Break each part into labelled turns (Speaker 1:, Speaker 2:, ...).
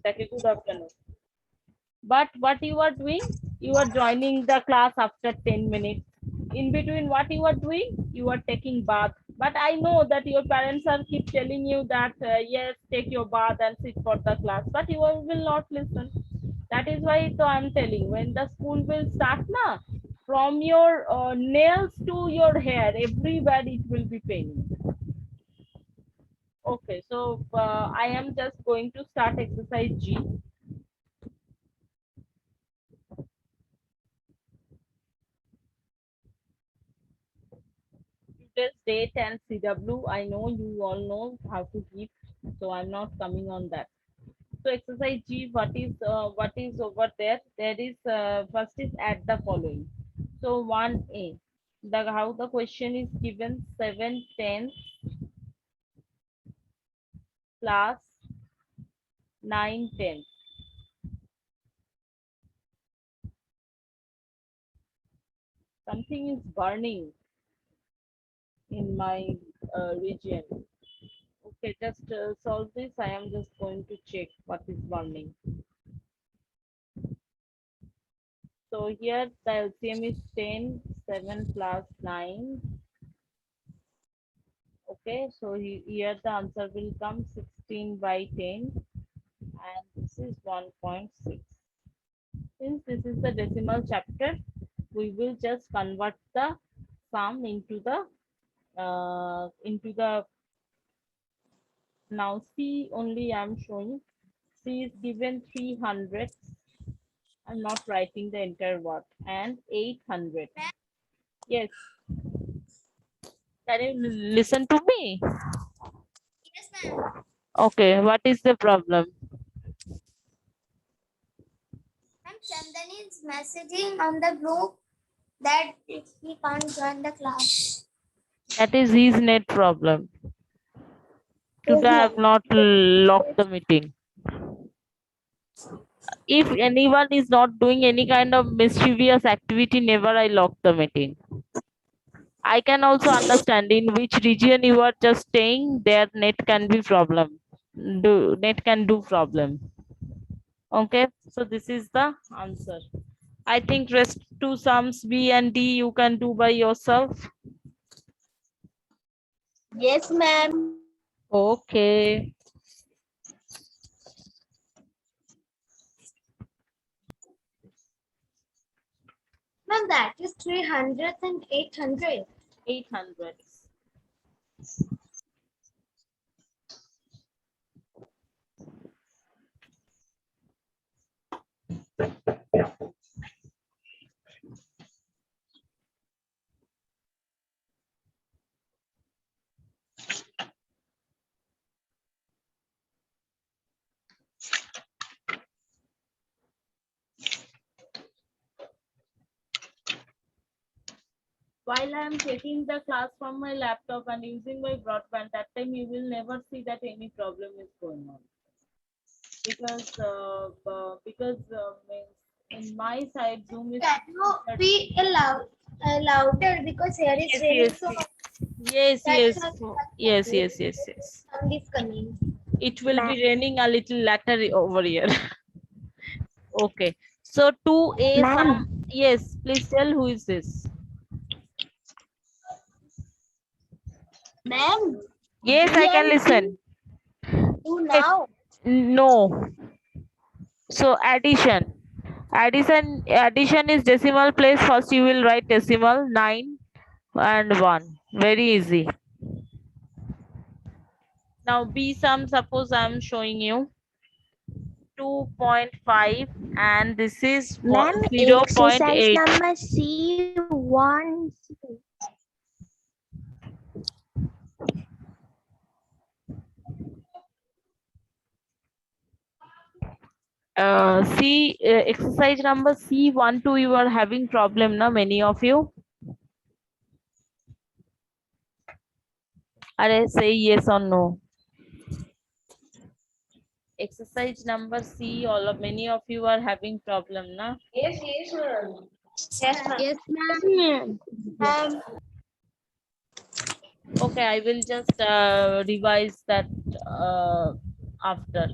Speaker 1: Take good afternoon. But what you are doing? You are joining the class after 10 minutes. In between what you are doing? You are taking bath. But I know that your parents are keep telling you that yes, take your bath and sit for the class. But you will not listen. That is why so I'm telling when the school will start na, from your nails to your hair, everywhere it will be paining. Okay, so I am just going to start exercise G. Today's date and CW, I know you all know how to give, so I'm not coming on that. So exercise G, what is over there? There is first is add the following. So 1A, the how the question is given 7/10 plus 9/10. Something is burning in my region. Okay, just solve this. I am just going to check what is burning. So here the LCM is 10, 7 plus 9. Okay, so here the answer will come 16 by 10 and this is 1.6. Since this is the decimal chapter, we will just convert the sum into the now C only I am showing. C is given 300. I'm not writing the entire word and 800. Yes. Can you listen to me?
Speaker 2: Yes, ma'am.
Speaker 1: Okay, what is the problem?
Speaker 2: Ma'am, Chandan is messaging on the group that he can't join the class.
Speaker 1: That is his net problem. Today I have not locked the meeting. If anyone is not doing any kind of mischievous activity, never I lock the meeting. I can also understand in which region you are just staying, their net can be problem. Net can do problem. Okay, so this is the answer. I think rest two sums B and D you can do by yourself.
Speaker 2: Yes, ma'am.
Speaker 1: Okay.
Speaker 2: Ma'am, that is 300 and 800.
Speaker 1: 800. While I am taking the class from my laptop and using my broadband, that time you will never see that any problem is going on. Because means in my side Zoom is
Speaker 2: Can you be louder because here is raining
Speaker 1: yes
Speaker 2: so much.
Speaker 1: yes
Speaker 2: That's
Speaker 1: yes
Speaker 2: why
Speaker 1: yes yes yes yes.
Speaker 2: sound is coming.
Speaker 1: It will be raining a little later over here. Okay. So 2A sum. Yes, please tell who is this.
Speaker 2: Ma'am,
Speaker 1: Yes, I can listen.
Speaker 2: you
Speaker 1: Yes.
Speaker 2: now.
Speaker 1: No. So addition is decimal place. First you will write decimal 9 and 1. Very easy. Now B sum, suppose I am showing you 2.5 and this is
Speaker 3: Ma'am,
Speaker 1: 0.8.
Speaker 3: exercise number C1.
Speaker 1: Exercise number C12 you are having problem na many of you. Are say yes or no. Exercise number C, all of many of you are having problem na.
Speaker 2: Yes, ma'am. Yes, ma'am.
Speaker 3: Yes, ma'am.
Speaker 1: Okay, I will just revise that after.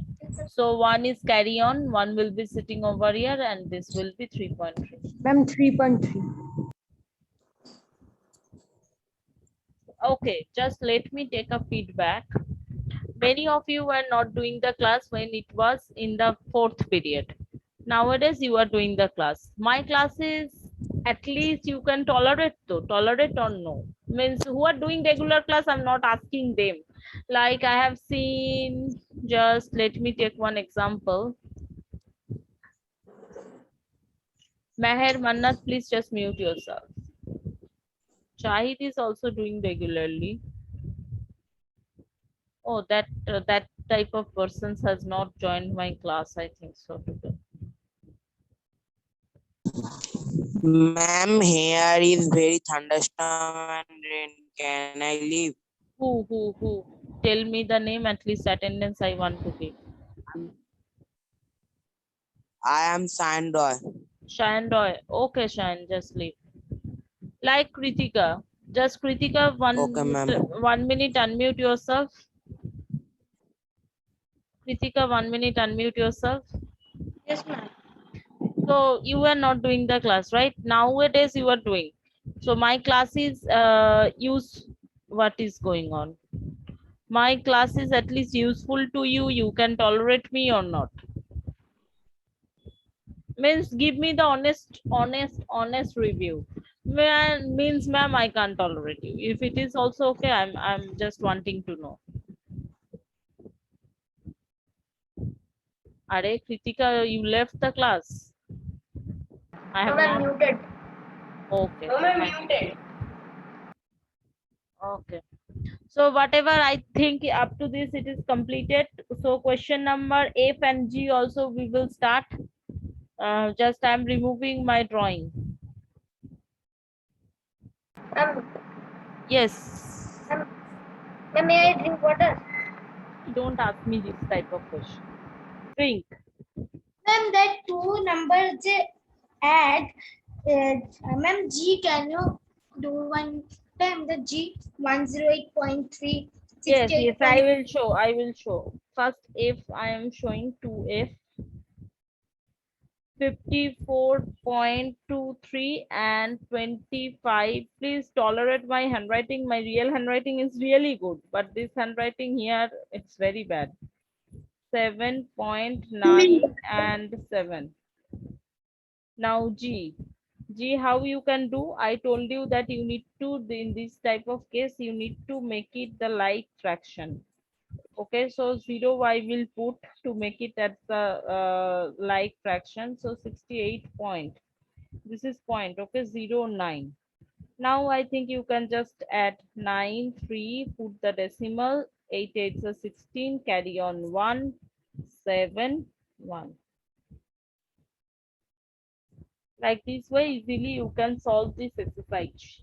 Speaker 1: So one is carry on, one will be sitting over here, and this will be 3.3.
Speaker 3: Ma'am, 3.3.
Speaker 1: Okay, just let me take a feedback. Many of you were not doing the class when it was in the fourth period. Nowadays you are doing the class. My class is at least you can tolerate though. Tolerate or no. Means who are doing regular class, I'm not asking them. Like I have seen, just let me take one example. Meher Mannat, please just mute yourself. Shahid is also doing regularly. Oh, that type of persons has not joined my class, I think so today.
Speaker 4: Ma'am, here is very thunderstorm and rain. Can I leave?
Speaker 1: Who? Tell me the name, at least attendance I want to give.
Speaker 4: I am Sandoy.
Speaker 1: Shayan Roy. Okay, Shayan, just leave. Like Kritika. Just Kritika,
Speaker 4: Okay, ma'am.
Speaker 1: 1 minute, unmute yourself. Kritika, 1 minute, unmute yourself.
Speaker 2: Yes, ma'am.
Speaker 1: So you are not doing the class, right? Nowadays you are doing. So my class is use what is going on. My class is at least useful to you. You can tolerate me or not. Means give me the honest review. Means ma'am, I can't tolerate you. If it is also okay, I'm just wanting to know. Are Kritika, you left the class? I have not.
Speaker 2: Muted.
Speaker 1: Okay.
Speaker 2: I'm
Speaker 1: fine.
Speaker 2: muted.
Speaker 1: Okay. So whatever I think up to this it is completed. So question number F and G also we will start. Just I'm removing my drawing. Yes.
Speaker 2: May I drink water?
Speaker 1: Don't ask me this type of question. Drink.
Speaker 2: Ma'am, that two numbers add. Ma'am, G, can you do one time the G 108.3?
Speaker 1: Yes, I will show. I will show. First, if I am showing 2F 54.23 and 25. Please tolerate my handwriting. My real handwriting is really good, but this handwriting here it's very bad. 7.9 and 7. Now G. G, how you can do? I told you that you need to, in this type of case, you need to make it the like fraction. Okay, so 0 I will put to make it at the like fraction. So 68 point. This is point. Okay, 0, 9. Now I think you can just add 9, 3, put the decimal, 8, 8 so 16, carry on 1, 7, 1. Like this way, easily you can solve this exercise.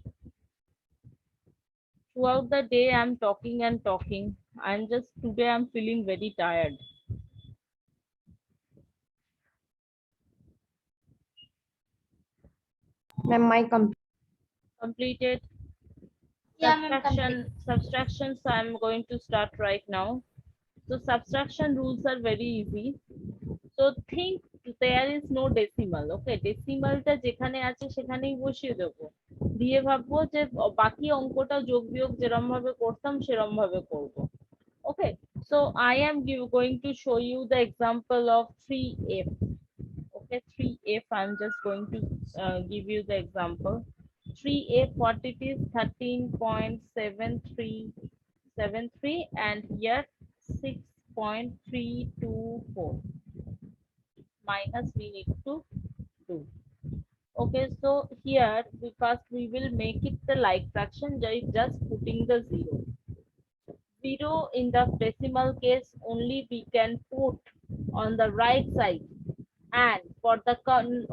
Speaker 1: Throughout the day, I'm talking and talking. Today I'm feeling very tired.
Speaker 3: Ma'am, my computer.
Speaker 1: Completed.
Speaker 2: Yeah, ma'am,
Speaker 1: Subtraction. So I'm going to start right now. So subtraction rules are very easy. So think there is no decimal. Okay, decimal টা যেখানে আছে সেখানেই বসিয়ে দেবো। দিয়ে ভাববো যে বাকি অঙ্কটা যোগ বিয়োগ যেরম ভাবে করতাম সেরম ভাবে করবো। Okay, so I am going to show you the example of 3F. Okay, 3F, I'm just going to give you the example. 3F, what it is, 13.7373, and here 6.324 minus we need to do. Okay, so here we will make it the like fraction, just putting the 0. 0 in the decimal case only we can put on the right side, and for the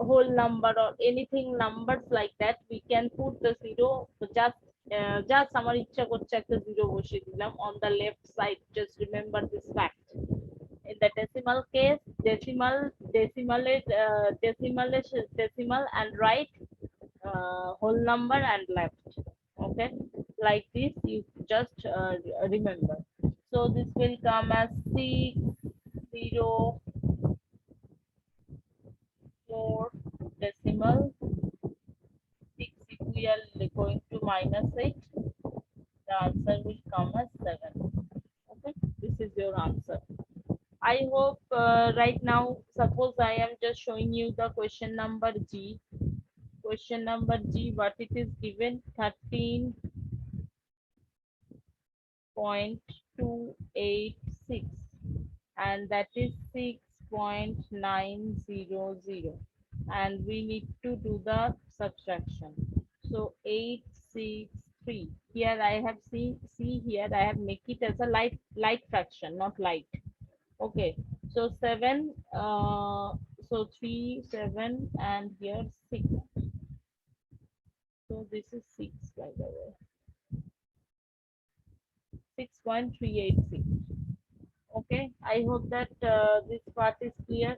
Speaker 1: whole number or anything numbers like that we can put the 0. So just আমার ইচ্ছা করছে একটা 0 বসিয়ে দিলাম on the left side. Just remember this fact. In the decimal case, decimal and right whole number and left. Okay, like this you just remember. So this will come as 6 0 4 decimal 6. If we are going to minus it, the answer will come as 7. Okay, this is your answer. I hope right now, suppose I am just showing you the question number G. Question number G, what it is given, 13.286, and that is 6.900, and we need to do the subtraction. So 863. Here I have see here I have make it as a light fraction, not light. Okay, so 7, so 3, 7, and here 6. So this is 6, by the way. 6.386. Okay, I hope that this part is clear.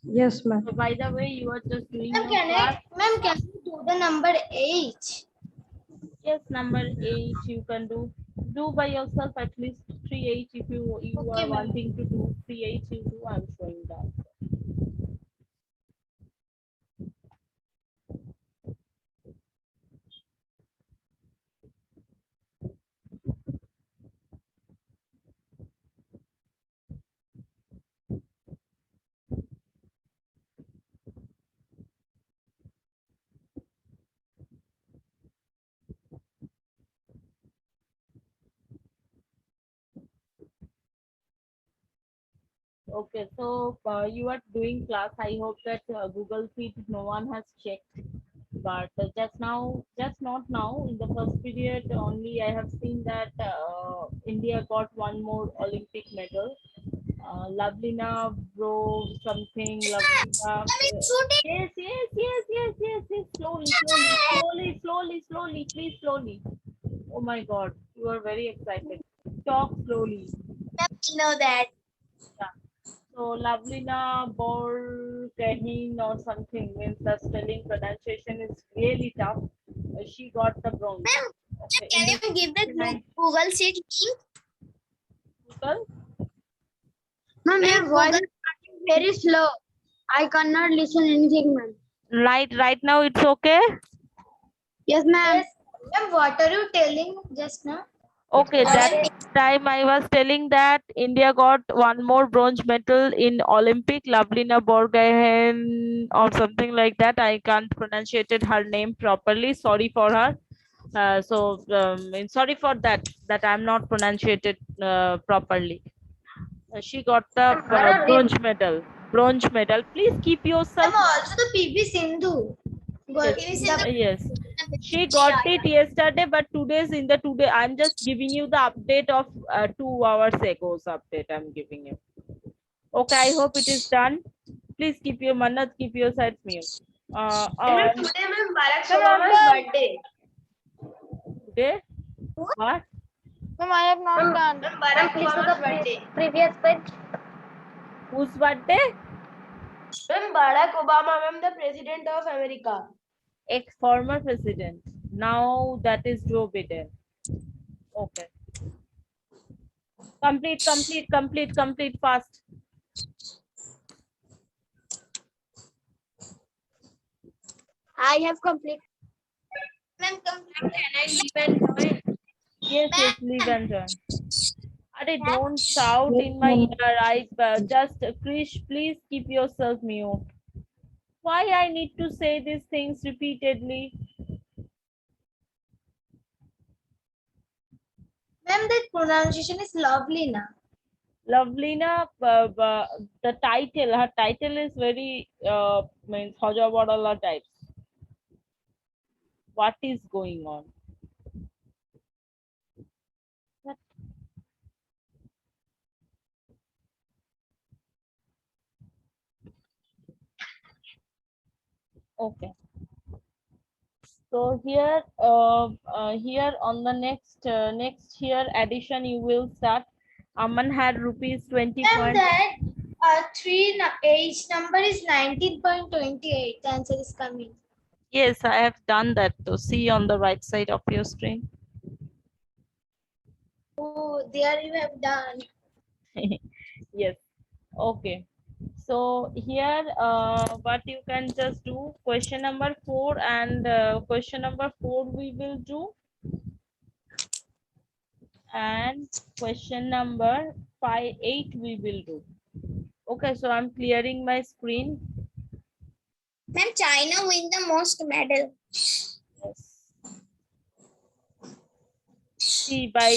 Speaker 3: Yes, ma'am.
Speaker 1: So by the way, you are just doing
Speaker 2: Ma'am,
Speaker 1: your class.
Speaker 2: can you do the number 8?
Speaker 1: Yes, number 8 you can do by yourself at least 3 8. If you
Speaker 2: Okay,
Speaker 1: are
Speaker 2: ma'am.
Speaker 1: wanting to do 3 8, you do. I'm showing that. Okay, so you are doing class. I hope that Google Sheet no one has checked. But just now, just not now, in the first period only, I have seen that India got one more Olympic medal. Lovelina Bro something. Lovelina.
Speaker 2: It's shooting.
Speaker 1: Yes. Slowly. Please slowly. Oh my God, you are very excited. Talk slowly.
Speaker 2: Ma'am, I know that.
Speaker 1: Yeah. So Lovelina Borgahin or something means the spelling pronunciation is really tough. She got the bronze.
Speaker 2: Ma'am,
Speaker 1: Okay.
Speaker 2: can you give the Google Sheet link?
Speaker 1: Google?
Speaker 3: Ma'am, your voice is very slow. I cannot listen anything, ma'am.
Speaker 1: Right now it's okay.
Speaker 3: Yes, ma'am.
Speaker 2: Yes. Ma'am, what are you telling just now?
Speaker 1: Okay, that
Speaker 2: Olympic.
Speaker 1: time I was telling that India got one more bronze medal in Olympic. Lovelina Borgahen or something like that. I can't pronunciate her name properly. Sorry for her. Sorry for that I'm not pronunciated properly. She got the bronze medal. Bronze medal. Please keep yourself.
Speaker 2: Ma'am, also the PV Sindhu.
Speaker 1: Yes. She got it yesterday, but today I'm just giving you the update of 2 hours ago's update I'm giving you. Okay, I hope it is done. Please keep your Manat, keep your sides mute.
Speaker 2: Today, ma'am, Barack Obama's birthday.
Speaker 1: Today? What?
Speaker 3: Ma'am, I have not done.
Speaker 2: Ma'am, Barack Obama's birthday.
Speaker 3: Previous page.
Speaker 1: Whose birthday?
Speaker 2: Ma'am, Barack Obama, ma'am, the President of America.
Speaker 1: Ex-former president. Now that is Joe Biden. Okay. Complete fast.
Speaker 3: I have completed.
Speaker 2: Ma'am, can I leave and join?
Speaker 1: Yes, leave and join. Arey, don't shout in my ear. Just Krish, please keep yourself mute. Why I need to say these things repeatedly?
Speaker 2: Ma'am, that pronunciation is lovely, na.
Speaker 1: Lovelina, the title, her title is very means Hojabadala types. What is going on? What? Okay. So here, here on the next here addition you will start. Aman had rupees 20.
Speaker 2: Ma'am, that 3H number is 19.28. The answer is coming.
Speaker 1: Yes, I have done that. To see on the right side of your screen.
Speaker 3: Oh, there you have done.
Speaker 1: Yes. Okay. So here, what you can just do question number 4 and question number 4 we will do, and question number 8 we will do. Okay, so I'm clearing my screen.
Speaker 2: Ma'am, China win the most medal.
Speaker 1: Yes. See, by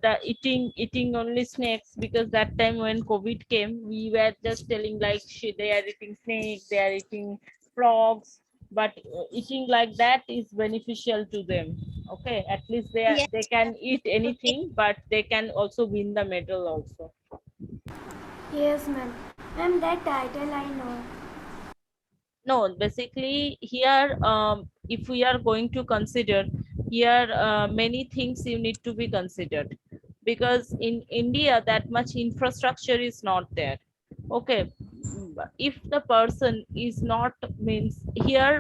Speaker 1: the eating only snakes, because that time when COVID came, we were just telling like they are eating snakes, they are eating frogs, but eating like that is beneficial to them. Okay, at least
Speaker 2: Yes.
Speaker 1: they can eat anything, but they can also win the medal also.
Speaker 5: Yes, ma'am. Ma'am, that title I know.
Speaker 1: No, basically here, if we are going to consider here, many things you need to be considered, because in India that much infrastructure is not there. Okay, if the person is not, means here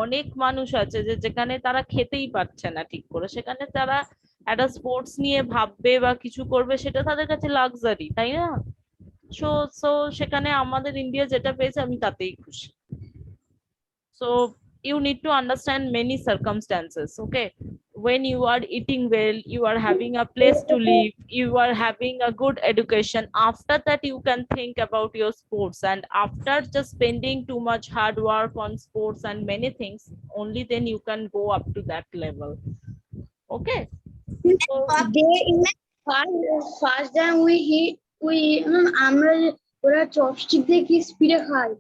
Speaker 1: অনেক মানুষ আছে যে যেখানে তারা খেতেই পাচ্ছে না ঠিক করে, সেখানে তারা একটা স্পোর্টস নিয়ে ভাববে বা কিছু করবে, সেটা তাদের কাছে লাক্সারি, তাই না? সো সো সেখানে আমাদের ইন্ডিয়া যেটা পেয়েছে আমি তাতেই খুশি। So you need to understand many circumstances. Okay, when you are eating well, you are having a place to live, you are having a good education, after that you can think about your sports, and after just spending too much hard work on sports and many things, only then you can go up to that level. Okay, so
Speaker 3: They in first time we আমরা ওরা chopstick দিয়ে কি স্পিডে খায়।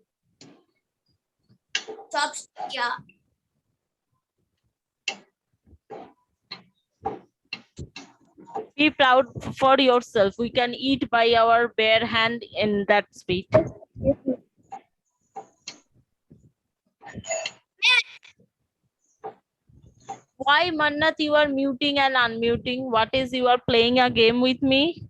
Speaker 2: Chopstick, yeah.
Speaker 1: be proud for yourself, we can eat by our bare hand in that speed. Why, Mannat, you are muting and unmuting? What is, you are playing a game with me?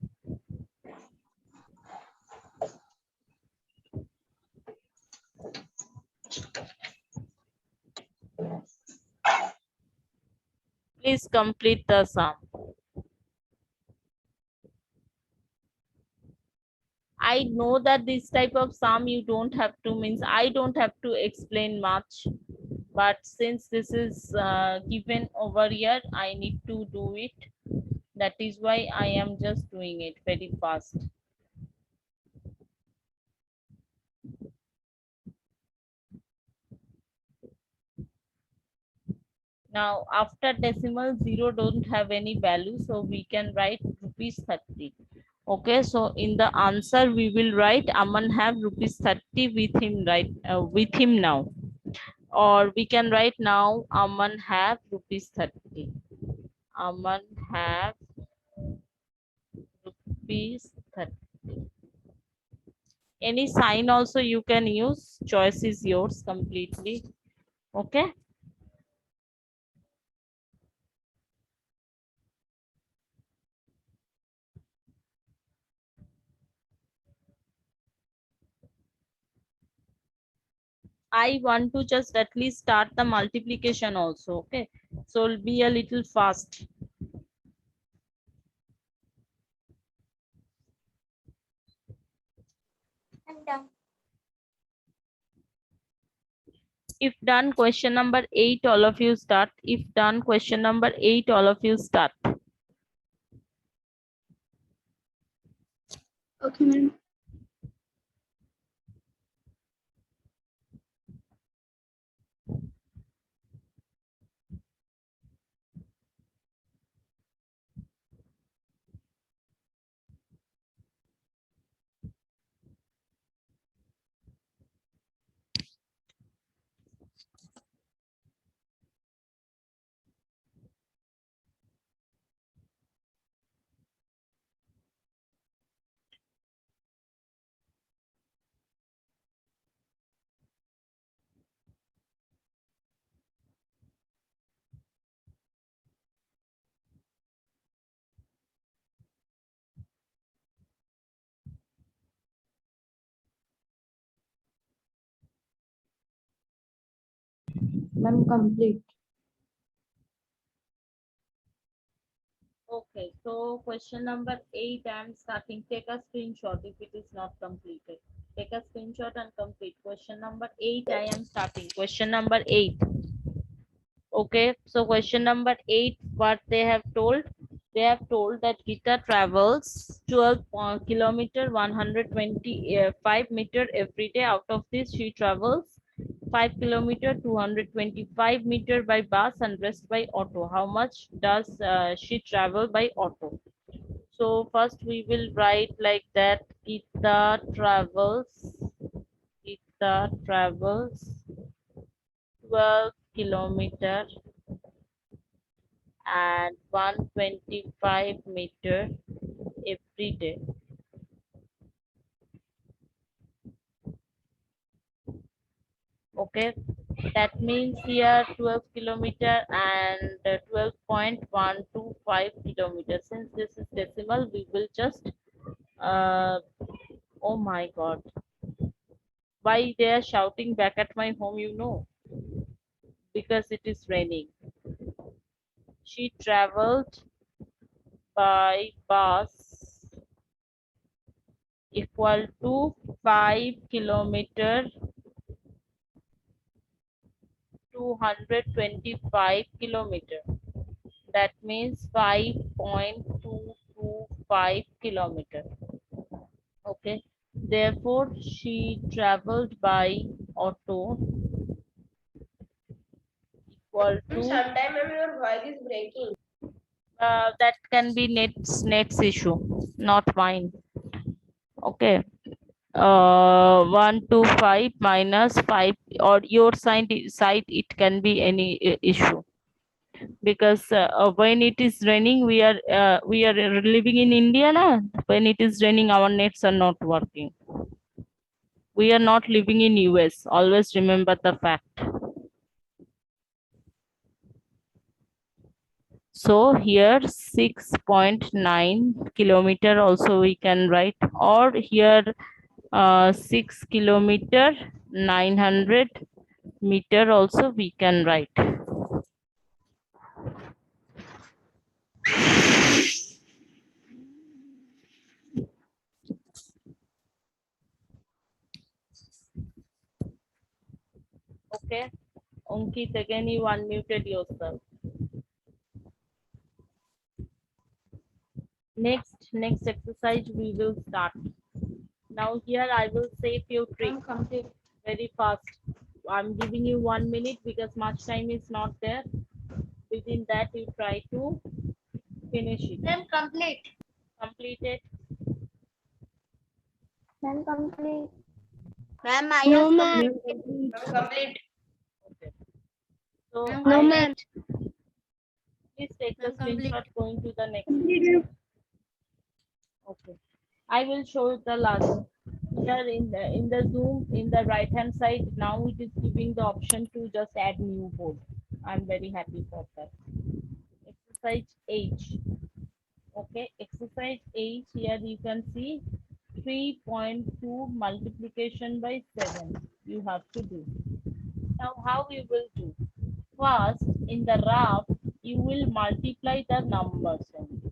Speaker 1: Please complete the sum. I know that this type of sum you don't have to, means I don't have to explain much, but since this is given over here, I need to do it. That is why I am just doing it very fast. Now after decimal, 0 don't have any value, so we can write rupees 30. Okay, so in the answer we will write Aman have rupees 30 with him, right? With him now, or we can write now Aman have rupees 30. Aman have rupees 30. Any sign also you can use, choice is yours completely. Okay, I want to just at least start the multiplication also. Okay, so it'll be a little fast.
Speaker 2: I'm done.
Speaker 1: If done, question number 8, all of you start. If done, question number 8, all of you start.
Speaker 3: Okay, ma'am. Ma'am, complete.
Speaker 1: Okay, so question number 8, I'm starting. Take a screenshot if it is not completed. Take a screenshot and complete. Question number 8, I am starting. Question number 8. Okay, so question number 8, what they have told? They have told that Gita travels 12 kilometer 125 meter every day. Out of this, she travels 5 kilometer 225 meter by bus and rest by auto. How much does she travel by auto? So first we will write like that. Gita travels 12 kilometer and 125 meter every day. Okay, that means here 12 kilometer and 12.125 kilometers. Since this is decimal, we will just oh my god, why they are shouting back at my home, you know, because it is raining. She traveled by bus equal to 5 kilometer 225 kilometer. That means 5.225 kilometer. Okay, therefore she traveled by auto equal to
Speaker 6: Sometime your voice is breaking.
Speaker 1: that can be net's issue, not mine. Okay, 125 minus 5, or your side it can be any issue, because when it is raining, we are living in India na. When it is raining, our nets are not working. We are not living in US. Always remember the fact. So here 6.9 kilometer also we can write, or here 6 kilometer 900 meter also we can write. Okay, Ankit, again you unmuted yourself. Next exercise we will start. Now here I will say few tricks very fast. I'm giving you 1 minute because much time is not there. Within that you try to finish it.
Speaker 2: Then complete.
Speaker 1: Complete it.
Speaker 2: Then complete.
Speaker 3: Ma'am,
Speaker 2: No,
Speaker 3: ma'am.
Speaker 6: Complete.
Speaker 1: Okay. So
Speaker 3: No, ma'am.
Speaker 1: please take the
Speaker 3: Ma'am, complete.
Speaker 1: screenshot going to the next. Okay. I will show you the last. Here in the Zoom, in the right hand side, now it is giving the option to just add new board. I'm very happy for that. Exercise H. Okay, exercise H, here you can see 3.2 multiplication by 7 you have to do. Now how you will do? First, in the rough, you will multiply the numbers only.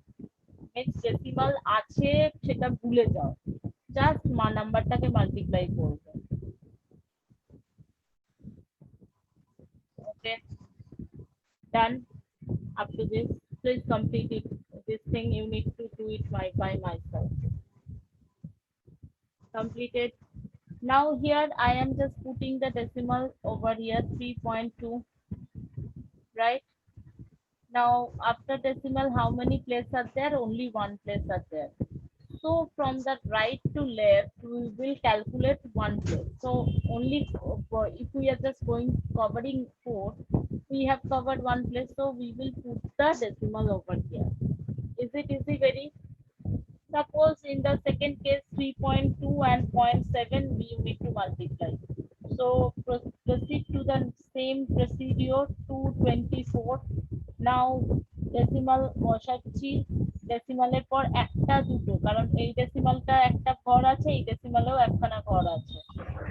Speaker 1: Next decimal আছে সেটা ভুলে যাও, just নাম্বারটাকে multiply করবে। Okay, done. Up to this, please complete it. This thing you need to do it by myself. Completed. Now here I am just putting the decimal over here 3.2, right? Now after decimal, how many places are there? Only one place are there. So from the right to left, we will calculate one place. So only if we are just going covering 4, we have covered one place. So we will put the decimal over here. Is it easy? Very. Suppose in the second case 3.2 and 0.7 we need to multiply. So proceed to the same procedure 224. Now decimal বসাচ্ছি, ডেসিমালের পর একটা দুটো, কারণ এই ডেসিমালটা একটা ঘর আছে, এই ডেসিমালেও একখানা ঘর আছে।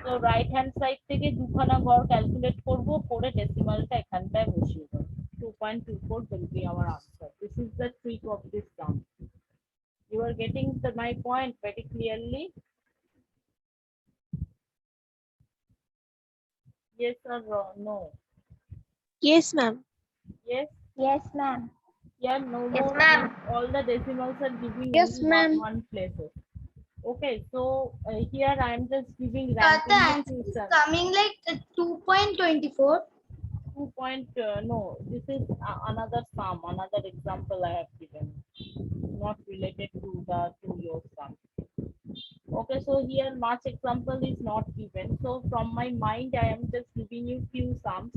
Speaker 1: তো রাইট হ্যান্ড সাইড থেকে দুখানা ঘর ক্যালকুলেট করব, করে ডেসিমালটা এখানটায় বসিয়ে দেবো। 2.24 will be our answer. This is the trick of this getting my point very clearly? Yes or no?
Speaker 7: Yes, ma'am.
Speaker 1: Yes.
Speaker 5: Yes, ma'am.
Speaker 1: Yeah, no
Speaker 6: Yes,
Speaker 1: more.
Speaker 6: ma'am.
Speaker 1: All the decimals are giving
Speaker 3: Yes,
Speaker 1: only
Speaker 3: ma'am.
Speaker 1: one places. Okay, so here I am just giving
Speaker 3: The
Speaker 1: randomly
Speaker 3: answer
Speaker 1: few
Speaker 3: is
Speaker 1: sums.
Speaker 3: coming like 2.24.
Speaker 1: 2 point, no, this is another sum, another example I have given, not related to the to your sum. Okay, so here much example is not given. So from my mind, I am just giving you few sums.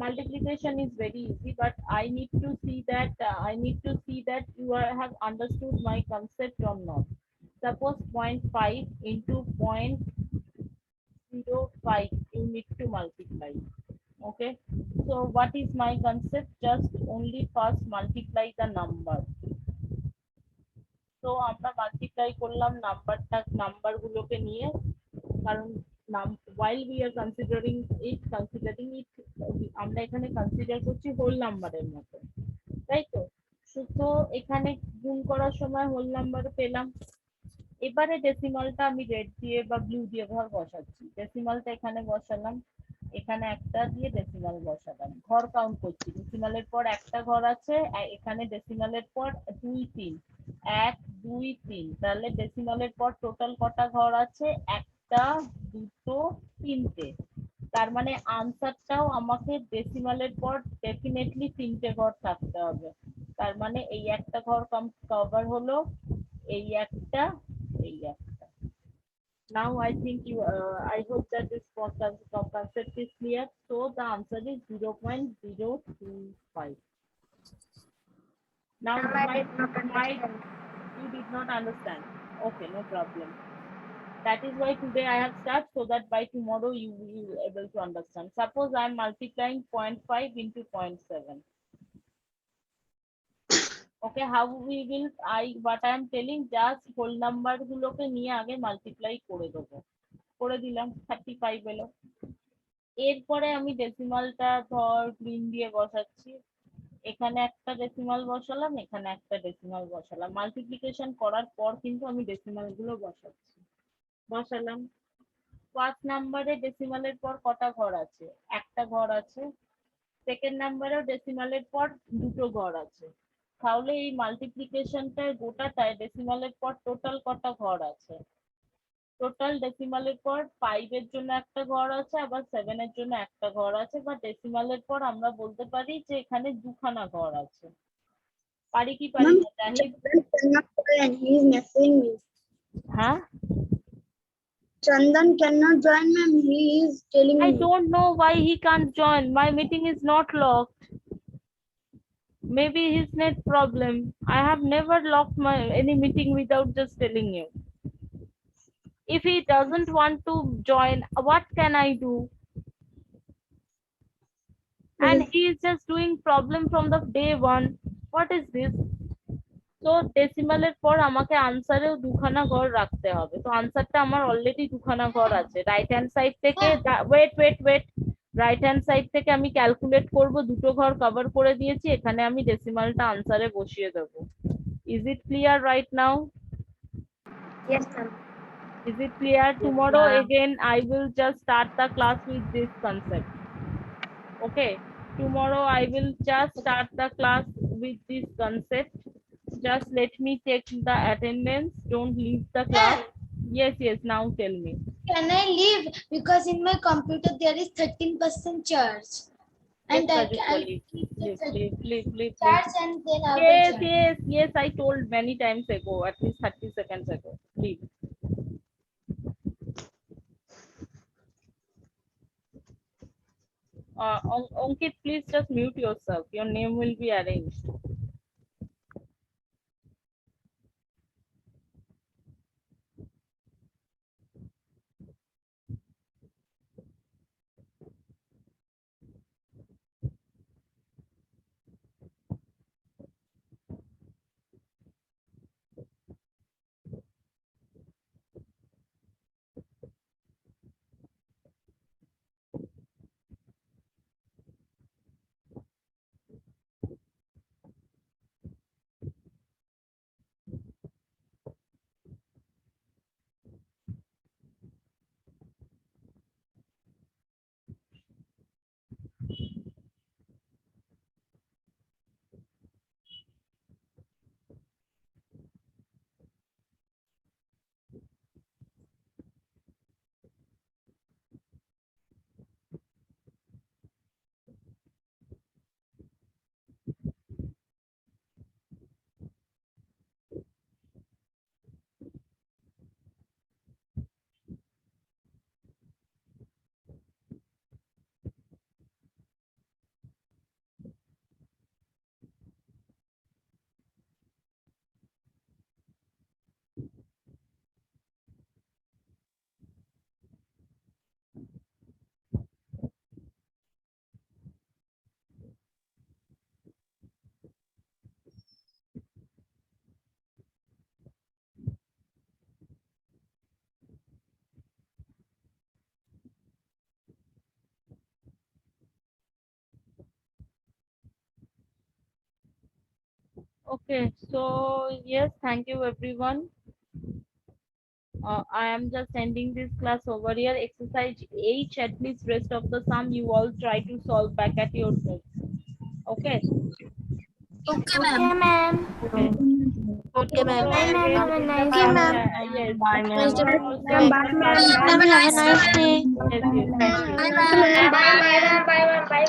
Speaker 1: Multiplication is very easy, but I need to see that you have understood my concept or not. Suppose point 0.5 into 0.05, you need to multiply. Okay, so what is my concept? Just only first multiply the number. So আমরা multiply করলাম নাম্বারগুলোকে নিয়ে, কারণ while we are considering it আমরা এখানে consider করছি whole নাম্বারের মতো, তাই তো? তো এখানে গুণ করার সময় হোল নাম্বার পেলাম। এবারে ডেসিমালটা আমি রেড দিয়ে বা ব্লু দিয়ে ঘর বসাচ্ছি। ডেসিমালটা এখানে বসালাম, এখানে একটা দিয়ে ডেসিমাল বসালাম, ঘর কাউন্ট করছি। ডেসিমালের পর একটা ঘর আছে, এখানে ডেসিমালের পর 2 3, 1 2 3, তাহলে ডেসিমালের পর টোটাল কটা ঘর আছে? একটা, দুটো, তিনটে। তার মানে আনসারটাও আমাকে ডেসিমালের পর ডেফিনেটলি তিনটে ঘর থাকতে হবে। তার মানে এই একটা ঘর কভার হলো, এই একটা, এই একটা। Now I think I hope that this concept is clear. So the answer is 0.025. Now
Speaker 6: Ma'am, I did not understand.
Speaker 1: you did not understand. Okay, no problem. That is why today I have started, so that by tomorrow you will be able to understand. Suppose I am multiplying 0.5 into 0.7. Okay, how we will, what I am telling, just whole number গুলোকে নিয়ে আগে multiply করে দেবো, করে দিলাম 35 এলো। এরপরে আমি ডেসিমালটা ধর গ্রিন দিয়ে বসাচ্ছি, এখানে একটা ডেসিমাল বসালাম, এখানে একটা ডেসিমাল বসালাম। মাল্টিপ্লিকেশন করার পর কিন্তু আমি ডেসিমাল গুলো বসালাম। ফার্স্ট নাম্বারে ডেসিমালের পর কটা ঘর আছে? একটা ঘর আছে। সেকেন্ড নাম্বারেও ডেসিমালের পর দুটো ঘর আছে। তাহলে এই মাল্টিপ্লিকেশনটার গোটাটায় ডেসিমালের পর টোটাল কটা ঘর আছে? টোটাল ডেসিমালের পর 5 এর জন্য একটা ঘর আছে, আবার 7 এর জন্য একটা ঘর আছে, বা ডেসিমালের পর আমরা বলতে পারি যে এখানে দুখানা ঘর আছে। পারি কি পারি
Speaker 3: Ma'am,
Speaker 1: না Zahid?
Speaker 3: Chandan cannot join. He is messaging me.
Speaker 1: হ্যাঁ,
Speaker 3: Chandan cannot join, ma'am. He is telling
Speaker 1: I
Speaker 3: me.
Speaker 1: don't know why he can't join. My meeting is not locked. Maybe his net problem. I have never locked my any meeting without just telling you. If he doesn't want to join, what can I do? And he is just doing problem from the day one. What is this? তো ডেসিমালের পর আমাকে আনসারেও দুখানা ঘর রাখতে হবে। তো আনসারটা আমার অলরেডি দুখানা ঘর আছে। রাইট হ্যান্ড সাইড থেকে ওয়েট রাইট হ্যান্ড সাইড থেকে আমি ক্যালকুলেট করব, দুটো ঘর কভার করে দিয়েছি, এখানে আমি ডেসিমালটা আনসারে বসিয়ে দেবো। Is it clear right now?
Speaker 6: Yes, ma'am.
Speaker 1: Is it clear? Tomorrow again I will just start the class with this concept. Okay, tomorrow I will just start the class with this concept. Just let me check the attendance. Don't leave the class. Yes, now tell me.
Speaker 3: Can I leave? Because in my computer there is 13% charge. And
Speaker 1: Yes,
Speaker 3: I
Speaker 1: Rajeshwari.
Speaker 3: keep the
Speaker 1: Please.
Speaker 3: charge and then I will charge.
Speaker 1: Yes, I told many times ago, at least 30 seconds ago. Please. Ankit, please just mute yourself. Your name will be arranged. Okay, so yes, thank you everyone. I am just ending this class over here. Exercise H, at least rest of the sum you all try to solve back at your home. Okay.
Speaker 5: Okay, ma'am.
Speaker 1: Okay. So
Speaker 7: Okay, ma'am.
Speaker 1: tomorrow
Speaker 5: Bye, ma'am.
Speaker 1: again
Speaker 5: Have a
Speaker 1: in the
Speaker 5: nice
Speaker 7: Okay,
Speaker 1: class.
Speaker 7: ma'am.
Speaker 1: Yes.
Speaker 7: Nice day.
Speaker 1: Tomorrow also
Speaker 3: Ma'am,
Speaker 1: in
Speaker 3: bye,
Speaker 1: the
Speaker 3: ma'am.
Speaker 1: class.
Speaker 7: Ma'am, have a nice day.
Speaker 1: Yes, yes. Thank you.
Speaker 3: Bye, ma'am. Bye, ma'am. Bye, ma'am.